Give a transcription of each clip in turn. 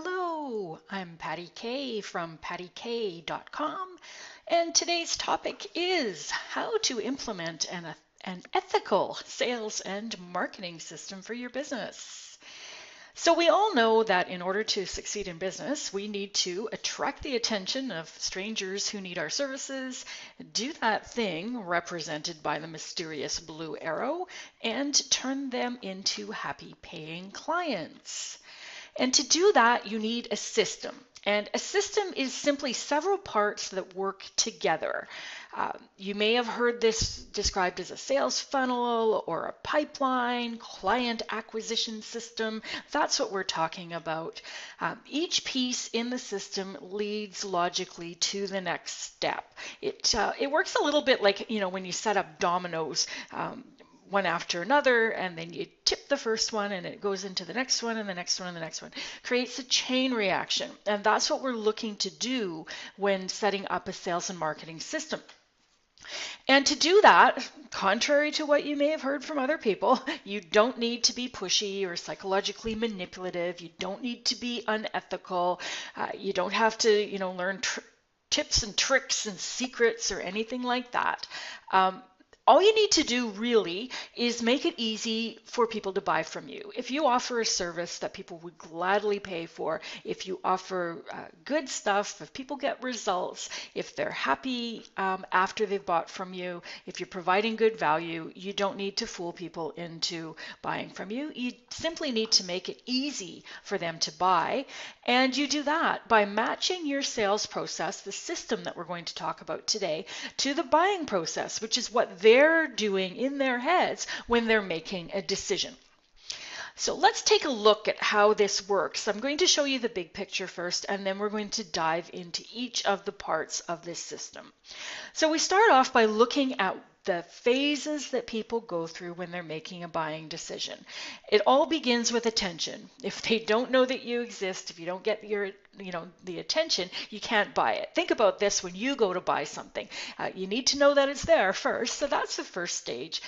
Hello, I'm Patty Kay from pattykay.com, and today's topic is how to implement an ethical sales and marketing system for your business. So we all know that in order to succeed in business, we need to attract the attention of strangers who need our services, do that thing represented by the mysterious blue arrow, and turn them into happy paying clients. And to do that, you need a system. And a system is simply several parts that work together. You may have heard this described as a sales funnel or a pipeline, client acquisition system. That's what we're talking about. Each piece in the system leads logically to the next step. It works a little bit like, when you set up dominoes. One after another, and then you tip the first one and it goes into the next one and the next one and the next one. Creates a chain reaction, and that's what we're looking to do when setting up a sales and marketing system. And to do that, contrary to what you may have heard from other people, you don't need to be pushy or psychologically manipulative. You don't need to be unethical. You don't have to, learn tips and tricks and secrets or anything like that. All you need to do really is make it easy for people to buy from you. If you offer a service that people would gladly pay for, if you offer good stuff, if people get results, if they're happy after they've bought from you, if you're providing good value, you don't need to fool people into buying from you. You simply need to make it easy for them to buy. And you do that by matching your sales process, the system that we're going to talk about today, to the buying process, which is what they're doing in their heads when they're making a decision. So let's take a look at how this works. I'm going to show you the big picture first, and then we're going to dive into each of the parts of this system. So we start off by looking at the phases that people go through when they're making a buying decision. It all begins with attention. If they don't know that you exist, if you don't get the attention, you can't buy it. Think about this when you go to buy something. You need to know that it's there first. So that's the first stage.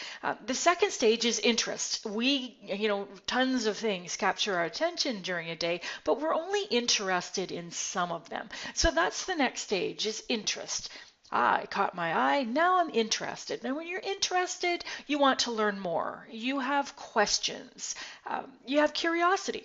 The second stage is interest. Tons of things capture our attention during a day, but we're only interested in some of them. So that's the next stage, is interest. It caught my eye. Now I'm interested. Now, when you're interested, you want to learn more. You have questions. You have curiosity.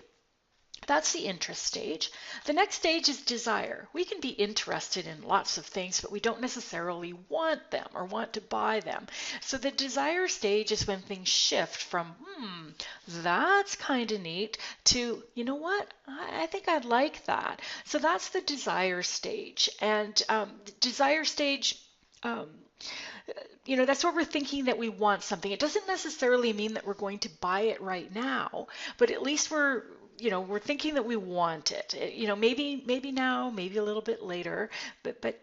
That's the interest stage. The next stage is desire. We can be interested in lots of things, but we don't necessarily want them or want to buy them. So the desire stage is when things shift from, that's kind of neat, to, you know what, I think I'd like that. So that's the desire stage. And the desire stage, that's where we're thinking that we want something. It doesn't necessarily mean that we're going to buy it right now, but at least we're thinking that we want it. Maybe now, maybe a little bit later, but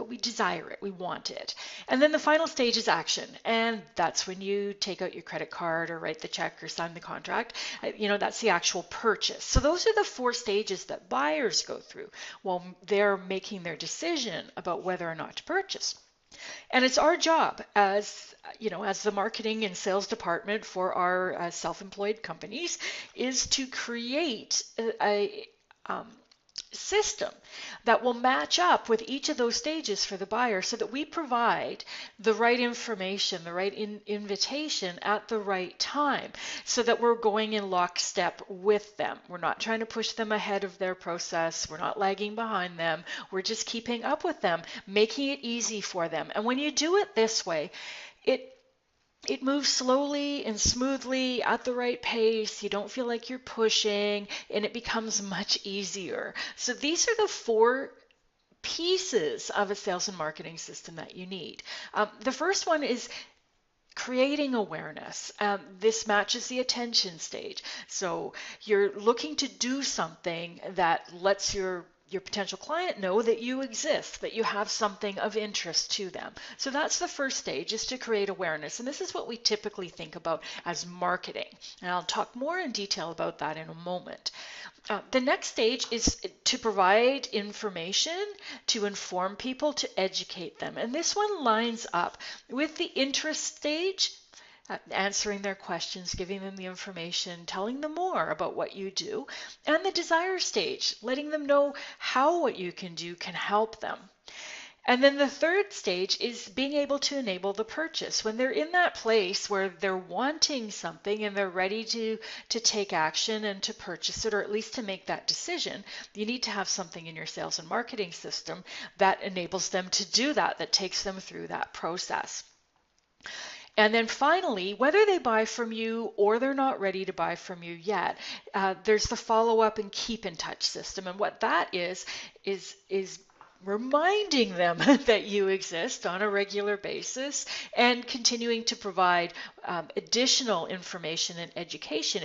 we desire it, we want it. And then the final stage is action, and that's when you take out your credit card or write the check or sign the contract. That's the actual purchase. So those are the four stages that buyers go through while they're making their decision about whether or not to purchase. And it's our job as the marketing and sales department for our self-employed companies is to create a system that will match up with each of those stages for the buyer, so that we provide the right information, the right invitation at the right time, so that we're going in lockstep with them. We're not trying to push them ahead of their process. We're not lagging behind them. We're just keeping up with them, making it easy for them. And when you do it this way, it moves slowly and smoothly at the right pace. You don't feel like you're pushing, and it becomes much easier. So these are the four pieces of a sales and marketing system that you need. The first one is creating awareness. This matches the attention stage. So you're looking to do something that lets your potential client know that you exist, that you have something of interest to them. So that's the first stage, is to create awareness. And this is what we typically think about as marketing. And I'll talk more in detail about that in a moment. The next stage is to provide information, to inform people, to educate them. And this one lines up with the interest stage answering their questions, giving them the information, telling them more about what you do, and the desire stage, letting them know how what you can do can help them. And then the third stage is being able to enable the purchase. When they're in that place where they're wanting something and they're ready to take action and to purchase it, or at least to make that decision, you need to have something in your sales and marketing system that enables them to do that, that takes them through that process. And then finally, whether they buy from you or they're not ready to buy from you yet, there's the follow up and keep in touch system. And what that is reminding them that you exist on a regular basis and continuing to provide additional information and education.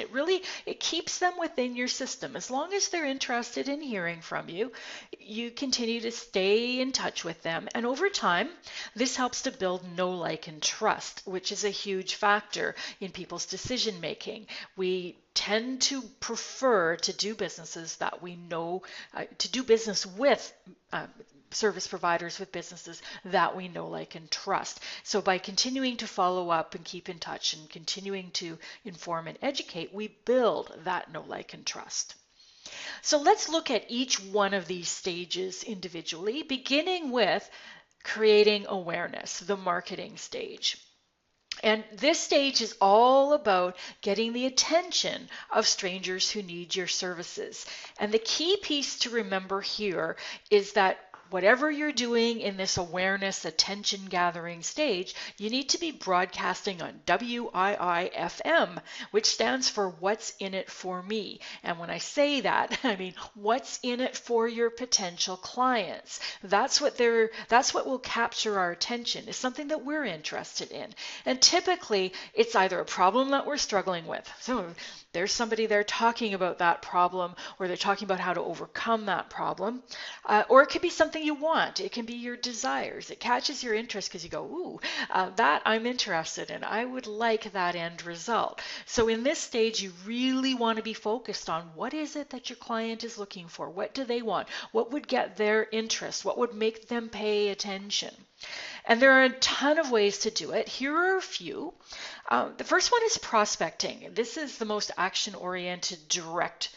It keeps them within your system. As long as they're interested in hearing from you, you continue to stay in touch with them. And over time, this helps to build know, like, and trust, which is a huge factor in people's decision making. We tend to prefer to do businesses that we know, to do business with service providers, with businesses that we know, like, and trust. So by continuing to follow up and keep in touch and continuing to inform and educate, we build that know, like, and trust. So let's look at each one of these stages individually, beginning with creating awareness, the marketing stage. And this stage is all about getting the attention of strangers who need your services. And the key piece to remember here is that whatever you're doing in this awareness attention gathering stage, you need to be broadcasting on WIIFM, which stands for What's in It for Me. And when I say that, I mean what's in it for your potential clients. That's what will capture our attention, is something that we're interested in. And typically it's either a problem that we're struggling with. So there's somebody there talking about that problem, or they're talking about how to overcome that problem, or it could be something you want. It can be your desires. It catches your interest because you go, ooh, that I'm interested in. I would like that end result. So in this stage, you really want to be focused on what is it that your client is looking for? What do they want? What would get their interest? What would make them pay attention? And there are a ton of ways to do it. Here are a few. The first one is prospecting. This is the most action-oriented, direct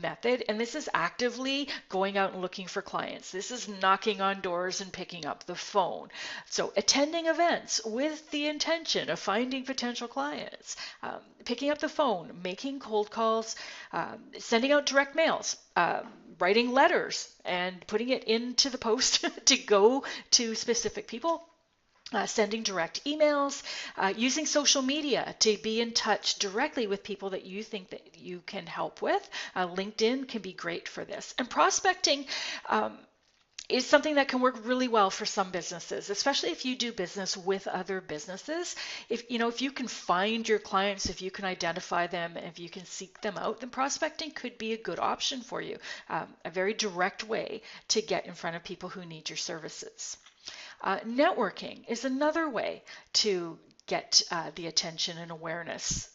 method, and this is actively going out and looking for clients. This is knocking on doors and picking up the phone. So attending events with the intention of finding potential clients, picking up the phone, making cold calls, sending out direct mails, writing letters and putting it into the post to go to specific people. Sending direct emails, using social media to be in touch directly with people that you think that you can help with. LinkedIn can be great for this. And prospecting is something that can work really well for some businesses, especially if you do business with other businesses. If you can find your clients, if you can identify them, if you can seek them out, then prospecting could be a good option for you. A very direct way to get in front of people who need your services. Networking is another way to get the attention and awareness.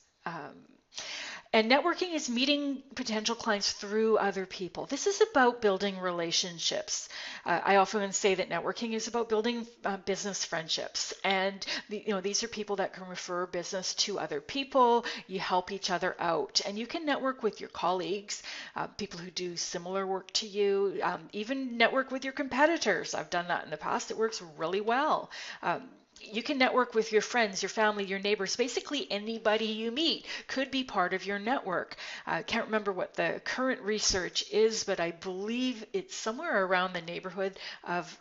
And networking is meeting potential clients through other people. This is about building relationships. I often say that networking is about building business friendships. And these are people that can refer business to other people. You help each other out. And you can network with your colleagues, people who do similar work to you, even network with your competitors. I've done that in the past. It works really well. You can network with your friends, your family, your neighbors. Basically, anybody you meet could be part of your network. I can't remember what the current research is, but I believe it's somewhere around the neighborhood of,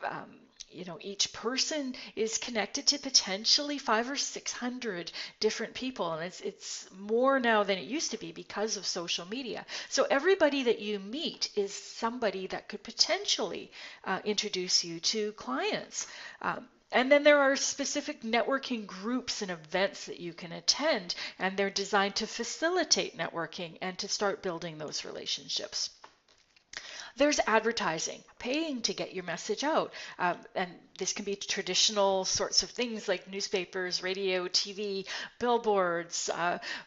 each person is connected to potentially 500 or 600 different people. And it's more now than it used to be because of social media. So everybody that you meet is somebody that could potentially introduce you to clients. And then there are specific networking groups and events that you can attend, and they're designed to facilitate networking and to start building those relationships. There's advertising, paying to get your message out. And this can be traditional sorts of things like newspapers, radio, TV, billboards,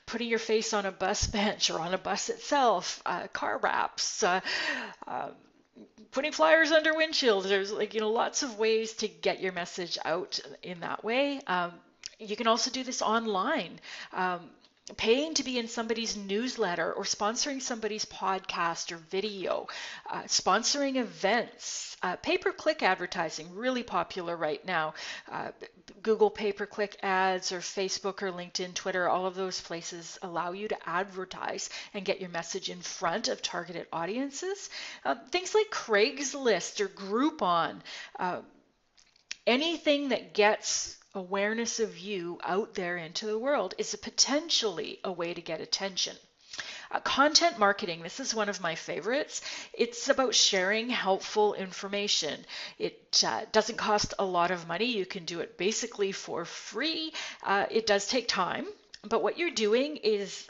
putting your face on a bus bench or on a bus itself, car wraps, putting flyers under windshields. There's lots of ways to get your message out in that way. You can also do this online. Paying to be in somebody's newsletter or sponsoring somebody's podcast or video, sponsoring events, pay-per-click advertising, really popular right now. Google pay-per-click ads or Facebook or LinkedIn, Twitter, all of those places allow you to advertise and get your message in front of targeted audiences. Things like Craigslist or Groupon, anything that gets awareness of you out there into the world is potentially a way to get attention. Content marketing, this is one of my favorites. It's about sharing helpful information. It doesn't cost a lot of money. You can do it basically for free. It does take time. But what you're doing is,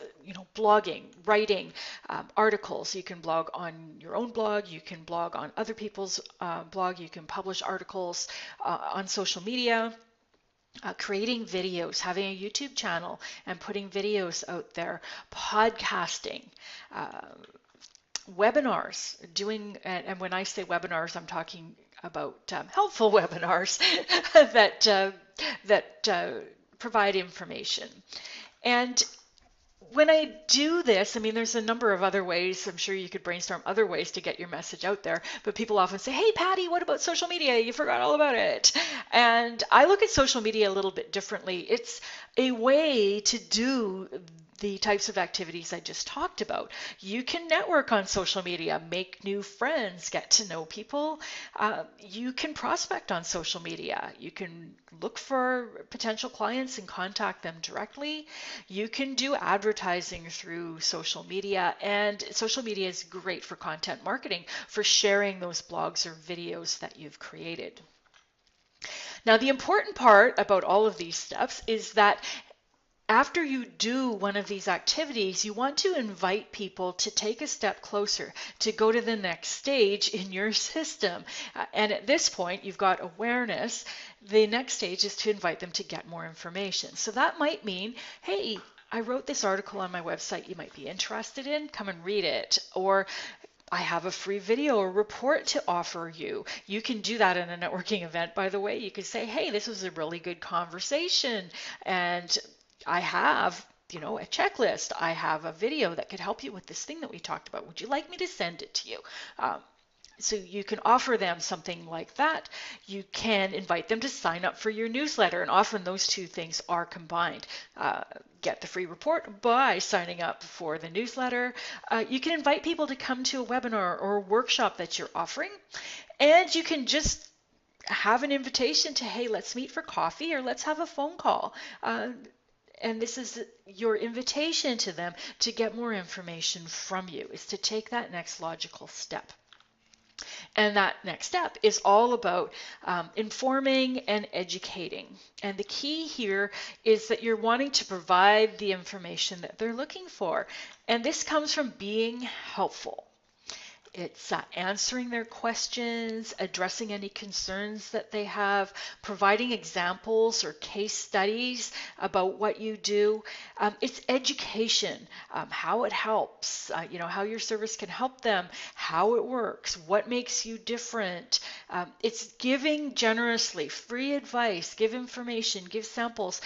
blogging, writing articles. You can blog on your own blog. You can blog on other people's blog. You can publish articles on social media. Creating videos, having a YouTube channel and putting videos out there, podcasting, webinars, and when I say webinars, I'm talking about helpful webinars that provide information. And when I do this, there's a number of other ways. I'm sure you could brainstorm other ways to get your message out there. But people often say, hey, Patty, what about social media? You forgot all about it. And I look at social media a little bit differently. It's a way to do the types of activities I just talked about. You can network on social media, make new friends, get to know people. You can prospect on social media. You can look for potential clients and contact them directly. You can do advertising through social media, and social media is great for content marketing, for sharing those blogs or videos that you've created. Now, the important part about all of these steps is that after you do one of these activities, you want to invite people to take a step closer, to go to the next stage in your system. And at this point, you've got awareness. The next stage is to invite them to get more information. So that might mean, hey, I wrote this article on my website you might be interested in. Come and read it. Or I have a free video or report to offer you. You can do that in a networking event, by the way. You can say, hey, this was a really good conversation, and I have, a checklist. I have a video that could help you with this thing that we talked about. Would you like me to send it to you? So you can offer them something like that. You can invite them to sign up for your newsletter, and often those two things are combined. Get the free report by signing up for the newsletter. You can invite people to come to a webinar or a workshop that you're offering, and you can just have an invitation to, hey, let's meet for coffee or let's have a phone call. And this is your invitation to them to get more information from you, is to take that next logical step. And that next step is all about informing and educating. And the key here is that you're wanting to provide the information that they're looking for. And this comes from being helpful. It's answering their questions, addressing any concerns that they have, providing examples or case studies about what you do. It's education, how it helps, how your service can help them, how it works, what makes you different. It's giving generously, free advice, give information, give samples.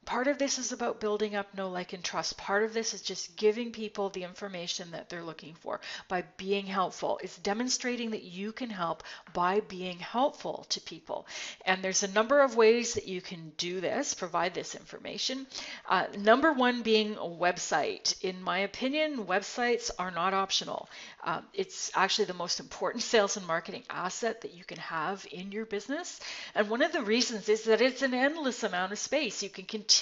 Part of this is about building up know, like, and trust. Part of this is just giving people the information that they're looking for by being helpful. It's demonstrating that you can help by being helpful to people. And there's a number of ways that you can do this, provide this information. Number one being a website. In my opinion, websites are not optional. It's actually the most important sales and marketing asset that you can have in your business. And one of the reasons is that it's an endless amount of space. You can continue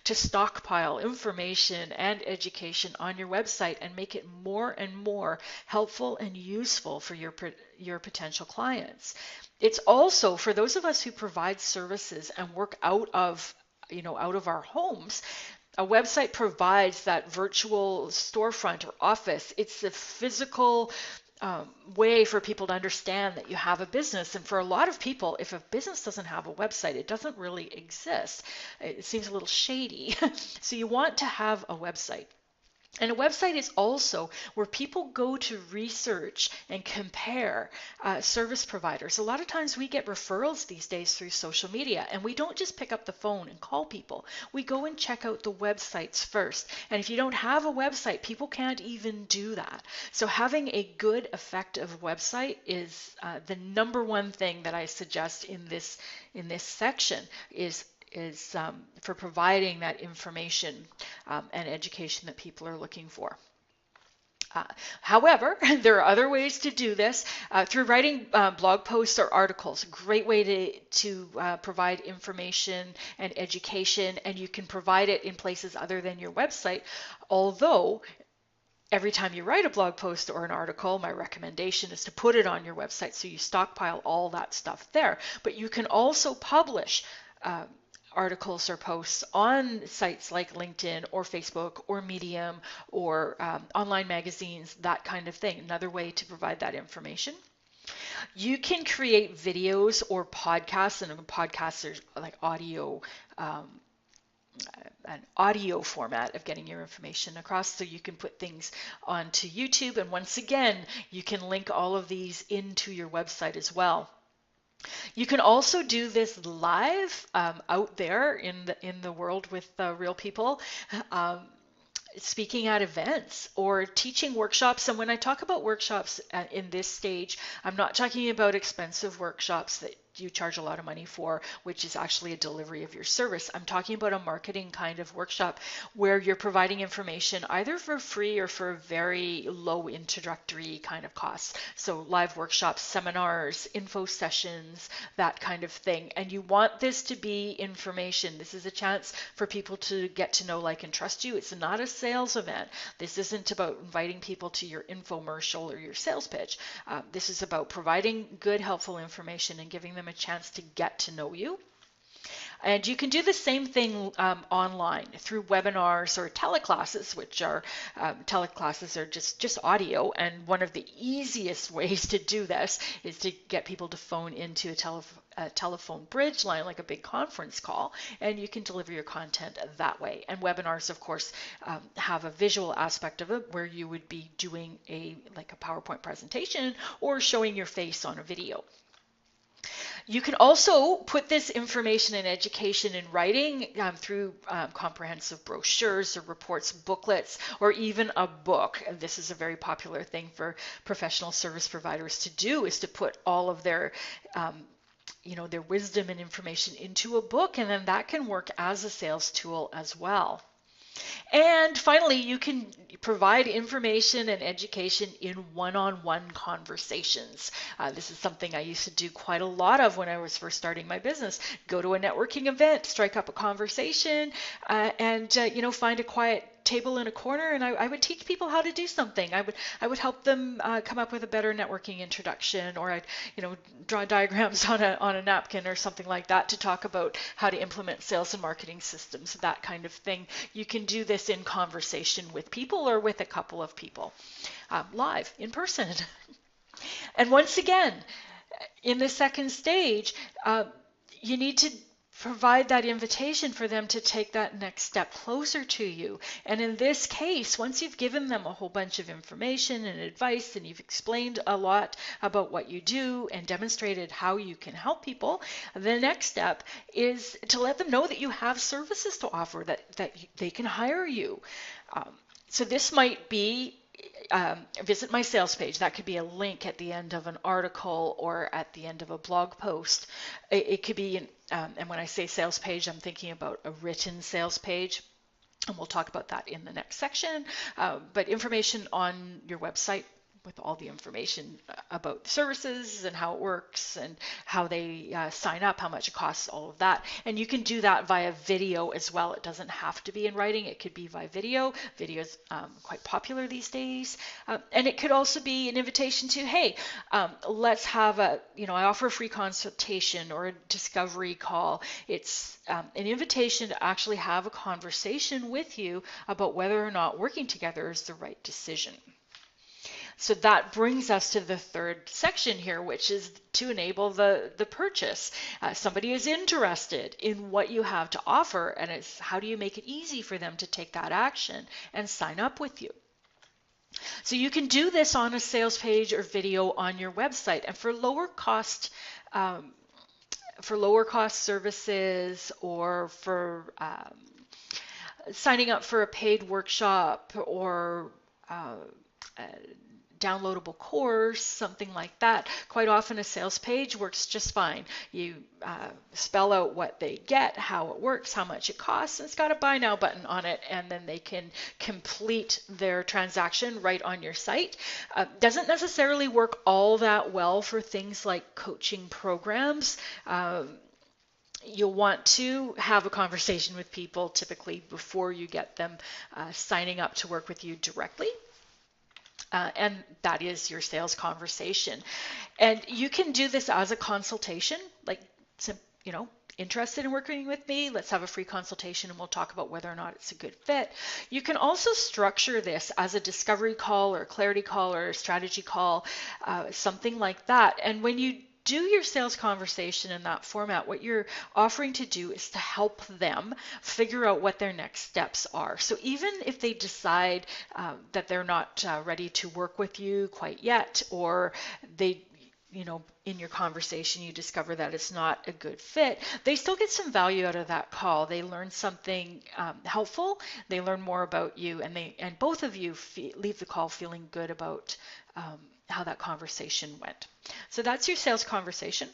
to stockpile information and education on your website and make it more and more helpful and useful for your potential clients. It's also, for those of us who provide services and work out of our homes, a website provides that virtual storefront or office. It's the physical way for people to understand that you have a business. And for a lot of people, if a business doesn't have a website, it doesn't really exist. It seems a little shady. So you want to have a website. And a website is also where people go to research and compare service providers. A lot of times we get referrals these days through social media, and we don't just pick up the phone and call people. We go and check out the websites first. And if you don't have a website, people can't even do that. So having a good, effective website is the number one thing that I suggest in this section is for providing that information and education that people are looking for. However, there are other ways to do this through writing blog posts or articles. A great way to provide information and education, and you can provide it in places other than your website. Although every time you write a blog post or an article, my recommendation is to put it on your website so you stockpile all that stuff there. But you can also publish articles or posts on sites like LinkedIn or Facebook or Medium or online magazines, that kind of thing. Another way to provide that information. You can create videos or podcasts, and podcasts are like audio, an audio format of getting your information across, so you can put things onto YouTube. And once again, you can link all of these into your website as well. You can also do this live out there in the world with real people, speaking at events or teaching workshops. And when I talk about workshops in this stage, I'm not talking about expensive workshops that you charge a lot of money for, which is actually a delivery of your service. I'm talking about a marketing kind of workshop where you're providing information either for free or for very low introductory kind of costs. So live workshops, seminars, info sessions, that kind of thing. And you want this to be information. This is a chance for people to get to know, like, and trust you. It's not a sales event. This isn't about inviting people to your infomercial or your sales pitch. This is about providing good, helpful information and giving them a chance to get to know you. And you can do the same thing online through webinars or teleclasses, which are teleclasses are just audio. And one of the easiest ways to do this is to get people to phone into a telephone bridge line, like a big conference call, and you can deliver your content that way. And webinars, of course, have a visual aspect of it where you would be doing like a PowerPoint presentation or showing your face on a video. You can also put this information and education in writing through comprehensive brochures or reports, booklets, or even a book. And this is a very popular thing for professional service providers to do, is to put all of their their wisdom and information into a book, and then that can work as a sales tool as well. And finally, you can provide information and education in one-on-one conversations. This is something I used to do quite a lot of when I was first starting my business. Go to a networking event, strike up a conversation, and find a quiet table in a corner, and I would teach people how to do something. I would help them come up with a better networking introduction, or I'd draw diagrams on a napkin or something like that to talk about how to implement sales and marketing systems, that kind of thing. You can do this in conversation with people or with a couple of people, live, in person. And once again, in the second stage, you need to provide that invitation for them to take that next step closer to you. And in this case, once you've given them a whole bunch of information and advice, and you've explained a lot about what you do and demonstrated how you can help people, the next step is to let them know that you have services to offer, that they can hire you. So this might be visit my sales page. That could be a link at the end of an article or at the end of a blog post. It could be, and when I say sales page, I'm thinking about a written sales page. And we'll talk about that in the next section. But information on your website with all the information about the services and how it works and how they sign up, how much it costs, all of that. And you can do that via video as well. It doesn't have to be in writing. It could be via video. Video is quite popular these days. And it could also be an invitation to, hey, let's have I offer a free consultation or a discovery call. It's an invitation to actually have a conversation with you about whether or not working together is the right decision. So that brings us to the third section here, which is to enable the purchase. Somebody is interested in what you have to offer, and it's how do you make it easy for them to take that action and sign up with you. So you can do this on a sales page or video on your website, and um, for lower cost services, or for signing up for a paid workshop, or a downloadable course, something like that. Quite often a sales page works just fine. You spell out what they get, how it works, how much it costs, and it's got a buy now button on it, and then they can complete their transaction right on your site. Doesn't necessarily work all that well for things like coaching programs. You'll want to have a conversation with people typically before you get them signing up to work with you directly. And that is your sales conversation. And you can do this as a consultation, like, interested in working with me? Let's have a free consultation and we'll talk about whether or not it's a good fit. You can also structure this as a discovery call or a clarity call or a strategy call, something like that. And when you do your sales conversation in that format, what you're offering to do is to help them figure out what their next steps are. So even if they decide that they're not ready to work with you quite yet, or they, in your conversation you discover that it's not a good fit, they still get some value out of that call. They learn something helpful, they learn more about you, and both of you leave the call feeling good about how that conversation went. So that's your sales conversation.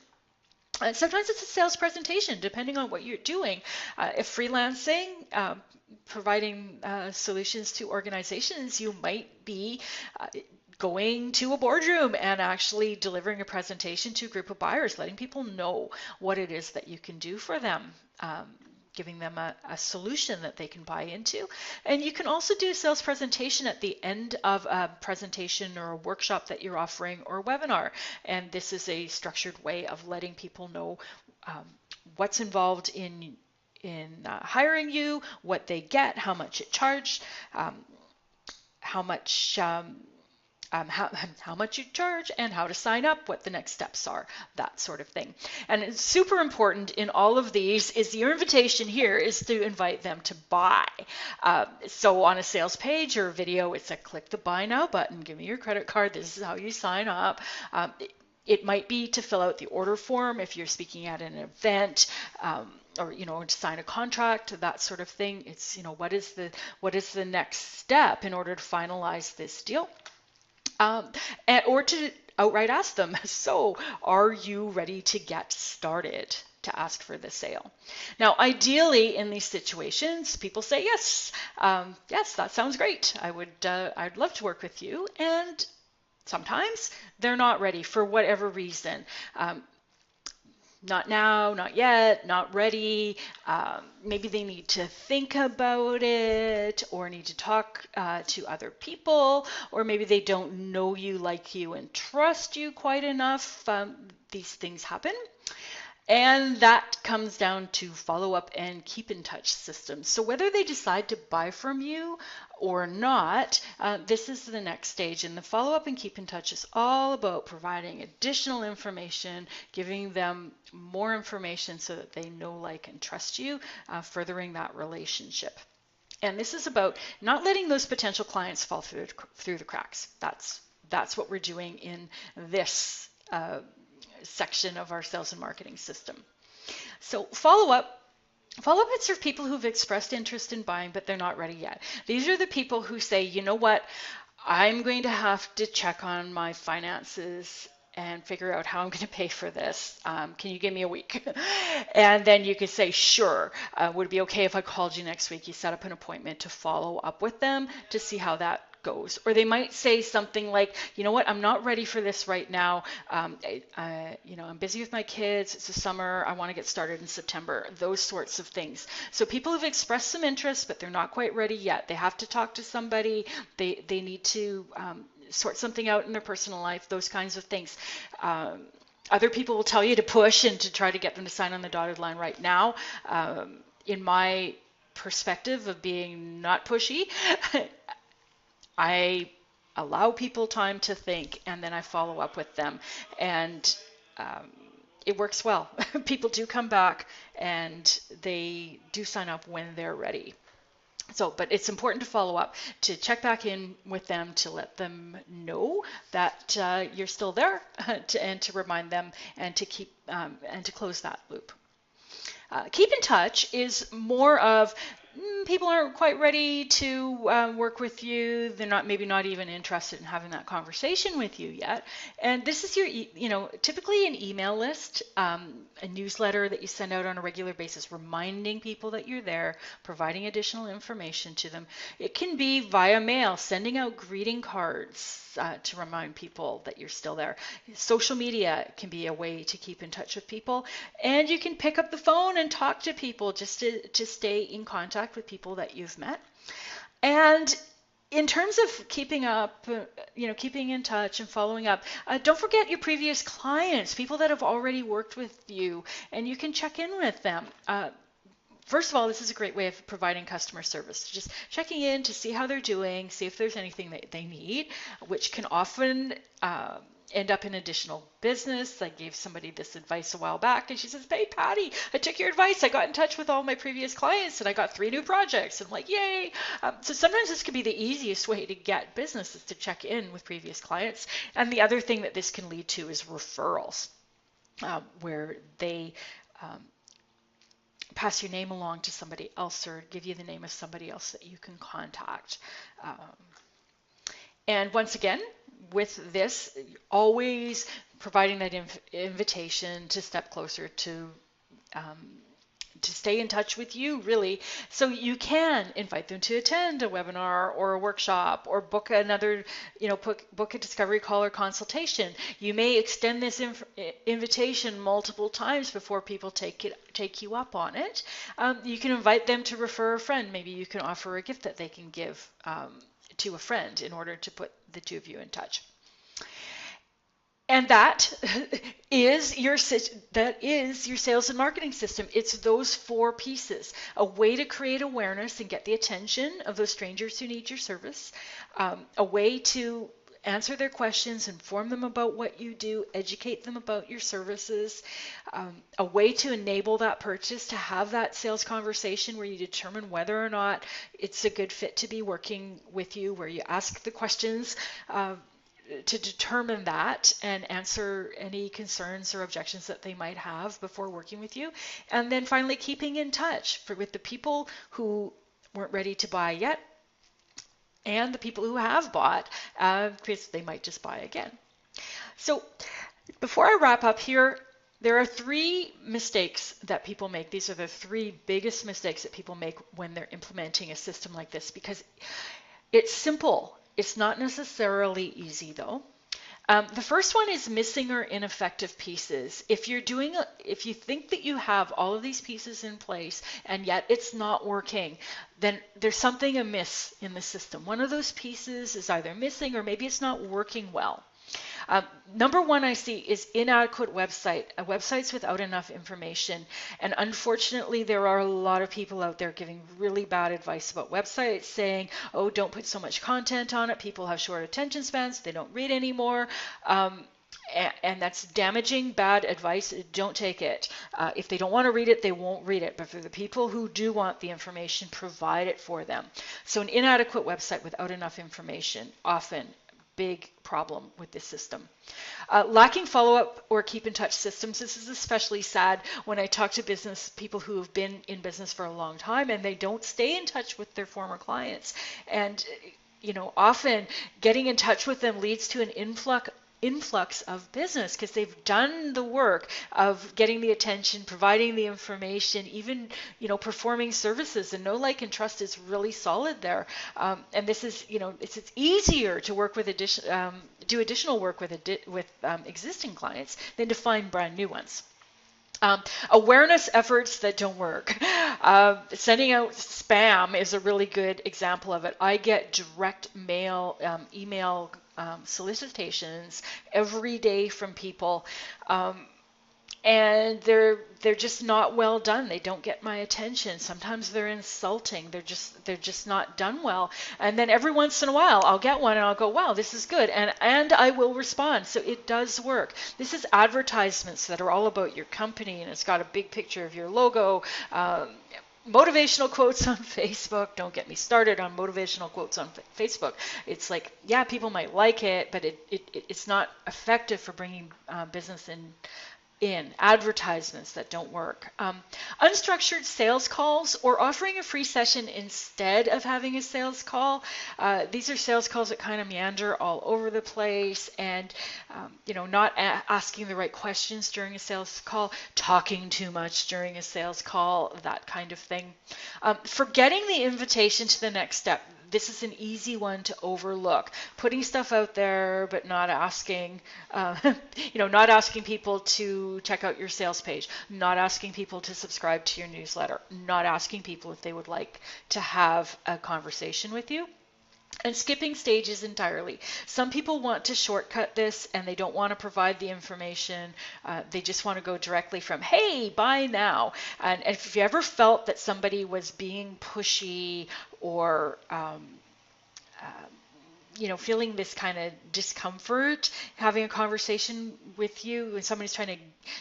And sometimes it's a sales presentation, depending on what you're doing. If freelancing, providing solutions to organizations, you might be going to a boardroom and actually delivering a presentation to a group of buyers, letting people know what it is that you can do for them. Giving them a solution that they can buy into. And you can also do a sales presentation at the end of a presentation or a workshop that you're offering, or a webinar. And this is a structured way of letting people know what's involved in hiring you, what they get, how much it charged, how much you charge, and how to sign up, what the next steps are, that sort of thing. And it's super important in all of these is your invitation here is to invite them to buy. So on a sales page or video, it's a click the buy now button, give me your credit card, this is how you sign up. It might be to fill out the order form if you're speaking at an event, or to sign a contract, that sort of thing. It's what is the next step in order to finalize this deal. Or to outright ask them, so are you ready to get started to ask for the sale? Now, ideally in these situations, people say, yes, yes, that sounds great. I'd love to work with you. And sometimes they're not ready for whatever reason. Not now, not yet, not ready. Maybe they need to think about it, or need to talk to other people, or maybe they don't know you, like you, and trust you quite enough. These things happen. And that comes down to follow-up and keep in touch systems. So whether they decide to buy from you or not, this is the next stage. And the follow-up and keep in touch is all about providing additional information, giving them more information so that they know, like, and trust you, furthering that relationship. And this is about not letting those potential clients fall through the cracks. That's what we're doing in this section of our sales and marketing system. So follow-up is for people who've expressed interest in buying, but they're not ready yet. These are the people who say, you know what, I'm going to have to check on my finances and figure out how I'm going to pay for this. Can you give me a week? And then you could say, sure, would it be okay if I called you next week? You set up an appointment to follow up with them to see how that goes. Or they might say something like, you know what, I'm not ready for this right now. I'm busy with my kids. It's the summer. I want to get started in September. Those sorts of things. So people have expressed some interest, but they're not quite ready yet. They have to talk to somebody. They need to sort something out in their personal life, those kinds of things. Other people will tell you to push and to try to get them to sign on the dotted line right now. In my perspective of being not pushy, I allow people time to think, and then I follow up with them. And um, it works well. People do come back and they do sign up when they're ready. So, but it's important to follow up, to check back in with them, to let them know that you're still there, and to remind them, and to keep and to close that loop. Keep in touch is more of people aren't quite ready to work with you. They're not, maybe not even interested in having that conversation with you yet. And this is your, typically an email list, a newsletter that you send out on a regular basis, reminding people that you're there, providing additional information to them. It can be via mail, sending out greeting cards to remind people that you're still there. Social media can be a way to keep in touch with people, and you can pick up the phone and talk to people just to stay in contact with people that you've met. And in terms of keeping up, keeping in touch and following up, don't forget your previous clients, people that have already worked with you, and you can check in with them. First of all, this is a great way of providing customer service, just checking in to see how they're doing, see if there's anything that they need, which can often end up in additional business. I gave somebody this advice a while back, and she says, "Hey, Patty, I took your advice. I got in touch with all my previous clients, and I got 3 new projects." I'm like, yay. So sometimes this can be the easiest way to get business, is to check in with previous clients. And the other thing that this can lead to is referrals, where they pass your name along to somebody else, or give you the name of somebody else that you can contact. And once again, with this, always providing that invitation to step closer to stay in touch with you, really. So you can invite them to attend a webinar or a workshop, or book another, book a discovery call or consultation. You may extend this invitation multiple times before people take you up on it. You can invite them to refer a friend. Maybe you can offer a gift that they can give to a friend in order to put the two of you in touch. And that is your sales and marketing system. It's those 4 pieces: a way to create awareness and get the attention of those strangers who need your service, a way to answer their questions, inform them about what you do, educate them about your services, a way to enable that purchase, to have that sales conversation where you determine whether or not it's a good fit to be working with you, where you ask the questions to determine that and answer any concerns or objections that they might have before working with you. And then finally, keeping in touch with the people who weren't ready to buy yet, and the people who have bought, because they might just buy again. So before I wrap up here, there are 3 mistakes that people make. These are the 3 biggest mistakes that people make when they're implementing a system like this, because it's simple. It's not necessarily easy, though. The first one is missing or ineffective pieces. If you think that you have all of these pieces in place and yet it's not working, then there's something amiss in the system. One of those pieces is either missing, or maybe it's not working well. Number 1 I see is inadequate websites without enough information. And unfortunately, there are a lot of people out there giving really bad advice about websites, saying, oh, don't put so much content on it. People have short attention spans. They don't read anymore. And that's damaging, bad advice. Don't take it. If they don't want to read it, they won't read it. But for the people who do want the information, provide it for them. So an inadequate website without enough information, often big problem with this system. Lacking follow-up or keep in touch systems. This is especially sad when I talk to business people who have been in business for a long time and they don't stay in touch with their former clients. And often getting in touch with them leads to an influx of business, because they've done the work of getting the attention, providing the information, even performing services, and know, like, and trust is really solid there. And this is it's easier to work with do additional work with existing clients than to find brand new ones. Awareness efforts that don't work. Sending out spam is a really good example of it. I get direct mail, email solicitations every day from people and they're just not well done. They don't get my attention. Sometimes they're insulting. They're just not done well. And then every once in a while I'll get one and I'll go, wow, this is good, and I will respond. So it does work. This is advertisements that are all about your company, and it's got a big picture of your logo. Motivational quotes on Facebook. Don't get me started on motivational quotes on Facebook. It's like, yeah, people might like it, but it's not effective for bringing business in advertisements that don't work. Unstructured sales calls, or offering a free session instead of having a sales call. These are sales calls that kind of meander all over the place, and not asking the right questions during a sales call, talking too much during a sales call, that kind of thing. Forgetting the invitation to the next step. This is an easy one to overlook. Putting stuff out there, but not asking, not asking people to check out your sales page, not asking people to subscribe to your newsletter, not asking people if they would like to have a conversation with you. And skipping stages entirely. Some people want to shortcut this and they don't want to provide the information. They just want to go directly from, hey, buy now. And if you ever felt that somebody was being pushy or feeling this kind of discomfort, having a conversation with you when somebody's trying to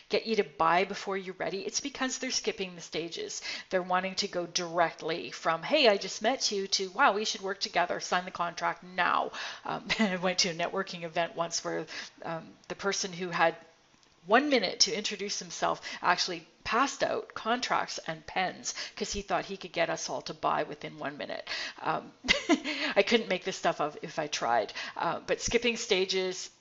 get you to buy before you're ready, it's because they're skipping the stages. They're wanting to go directly from, hey, I just met you, to, wow, we should work together, sign the contract now. I went to a networking event once where the person who had 1 minute to introduce himself actually passed out contracts and pens because he thought he could get us all to buy within 1 minute. I couldn't make this stuff up if I tried. But skipping stages,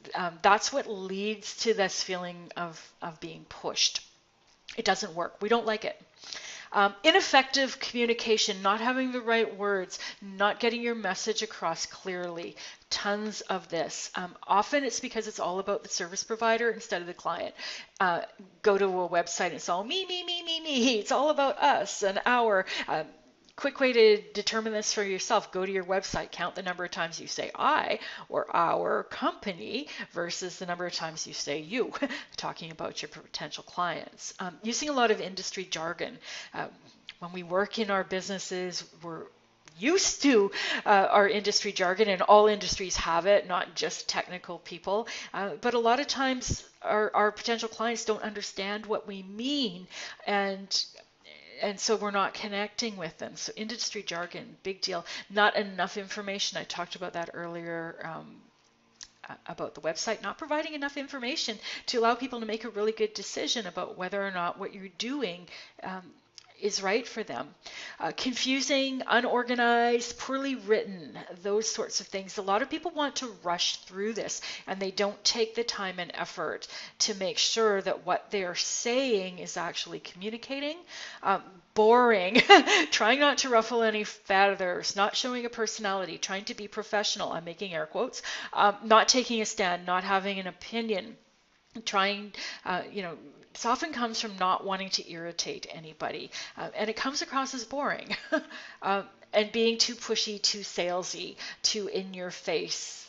that's what leads to this feeling of being pushed. It doesn't work. We don't like it. Ineffective communication, not having the right words, not getting your message across clearly. Tons of this. Often it's because it's all about the service provider instead of the client. Go to a website and it's all me, me, me, me, me. It's all about us and our. Quick way to determine this for yourself: go to your website, count the number of times you say I or our company versus the number of times you say you, talking about your potential clients. Using a lot of industry jargon. When we work in our businesses, we're used to our industry jargon, and all industries have it, not just technical people. But a lot of times our potential clients don't understand what we mean, and so we're not connecting with them. So industry jargon, big deal. Not enough information. I talked about that earlier, about the website, not providing enough information to allow people to make a really good decision about whether or not what you're doing is right for them. Confusing, unorganized, poorly written, those sorts of things. A lot of people want to rush through this, and they don't take the time and effort to make sure that what they're saying is actually communicating. Boring, trying not to ruffle any feathers, not showing a personality, trying to be professional, I'm making air quotes, not taking a stand, not having an opinion, trying, this often comes from not wanting to irritate anybody, and it comes across as boring. And being too pushy, too salesy, too in your face,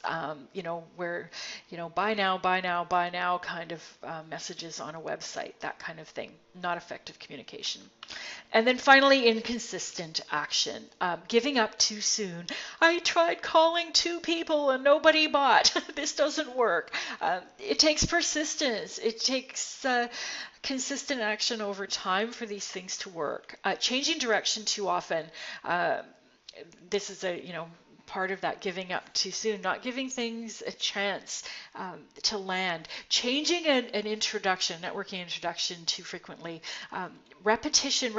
where, buy now, buy now, buy now kind of messages on a website, that kind of thing. Not effective communication. And then finally, inconsistent action. Giving up too soon. I tried calling 2 people and nobody bought. This doesn't work. It takes persistence. It takes consistent action over time for these things to work. Changing direction too often. This is part of that giving up too soon, not giving things a chance to land. Changing an introduction, networking introduction too frequently. Repetition.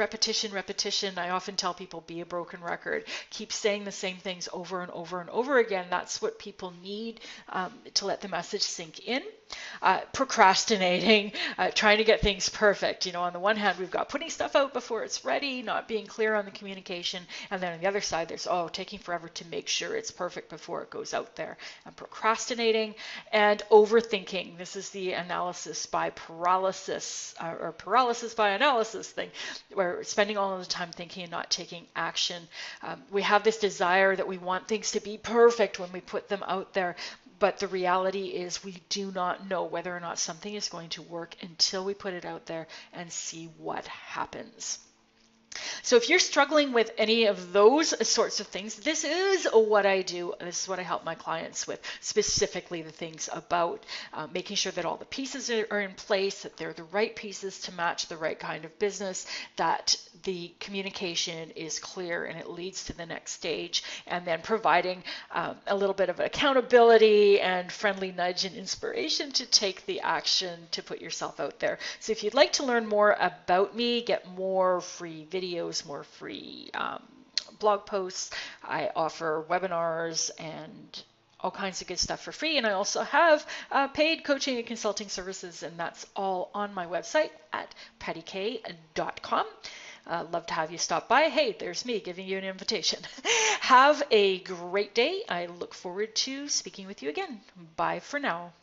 I often tell people, be a broken record. Keep saying the same things over and over and over again. That's what people need to let the message sink in. Procrastinating, trying to get things perfect. On the one hand, we've got putting stuff out before it's ready, not being clear on the communication. And then on the other side, there's, taking forever to make sure it's perfect before it goes out there. And procrastinating and overthinking. This is the analysis by paralysis, or paralysis by analysis thing, where we're spending all of the time thinking and not taking action. We have this desire that we want things to be perfect when we put them out there, But the reality is we do not know whether or not something is going to work until we put it out there and see what happens. So if you're struggling with any of those sorts of things, this is what I do. This is what I help my clients with, specifically the things about making sure that all the pieces are in place, that they're the right pieces to match the right kind of business, that the communication is clear and it leads to the next stage, and then providing a little bit of accountability and friendly nudge and inspiration to take the action to put yourself out there. So if you'd like to learn more about me, get more free videos, more free blog posts, I offer webinars and all kinds of good stuff for free. And I also have paid coaching and consulting services, and that's all on my website at pattykay.com. Love to have you stop by. Hey, there's me giving you an invitation. Have a great day. I look forward to speaking with you again. Bye for now.